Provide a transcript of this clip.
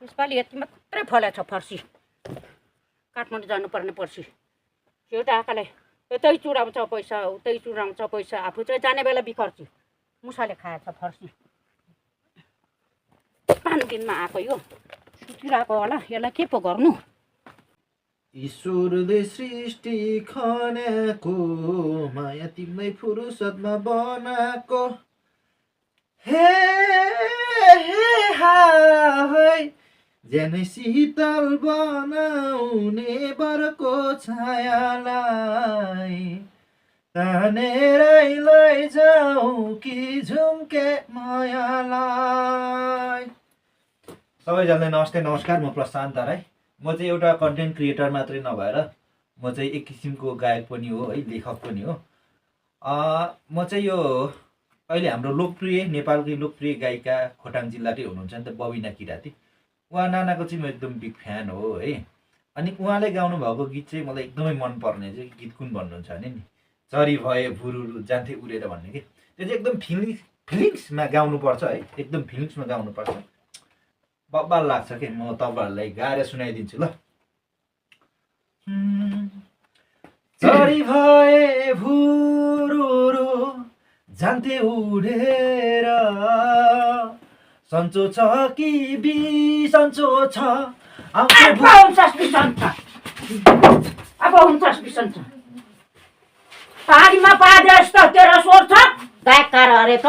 यसपालि यति मात्रै फलेछ फर्सी काठमाडौँ जानुपर्ने पर्सी एउटा आँखालाई यतै चुडाउँछ पैसा उतै चुडाउँछ पैसा आफू चाहिँ जाने बेला बिखर्छु मुसाले खाएछ फर्सी 5 दिनमा आएको यो सुतिरहेको होला यसलाई के पो गर्नु ईश्वरले सृष्टि खनेको माया तिम्रै फुर्सदमा बनाएको हे हे हाय जेनै शीतल बनाउने बरको छायालाई तानेरै लैजाऊ कि झुम्के मायालाई। सबैजनालाई नमस्ते नमस्कार। म प्रशान्त राई। म चाहिँ एउटा कन्टेन्ट क्रिएटर मात्रै नभएर म चाहिँ एक किसिमको गायक पनि हो है, लेखक पनि हो। म चाहिँ यो अहिले हाम्रो लोकप्रिय नेपालकै लोकप्रिय गायिका खोटाङ जिल्लाकै हुनुहुन्छ नि त बबिना किराती। उहाँ नानाको चाहिँ म एकदम बिग फ्यान हो है। अनि उहाँले गाउनु भएको गीत चाहिँ मलाई एकदमै मनपर्ने चाहिँ गीत कुन भन्नुहुन्छ भने नि चरी भए भुरुरु जान्थे उडेर भन्ने के त्यो चाहिँ एकदम फिलिङ्समा गाउनुपर्छ है, एकदम फिलिङ्समा गाउनुपर्छ। बब्बाल लाग्छ के। म तपाईँहरूलाई गाएर सुनाइदिन्छु ल। चरी भए भुरुरु जान्थे उडेर सन्चो छ कि बिसन्चो छ अब हुन्छ बिसन्च पानीमा पादे जस्तो तेरो स्वर छ गायककार अरे त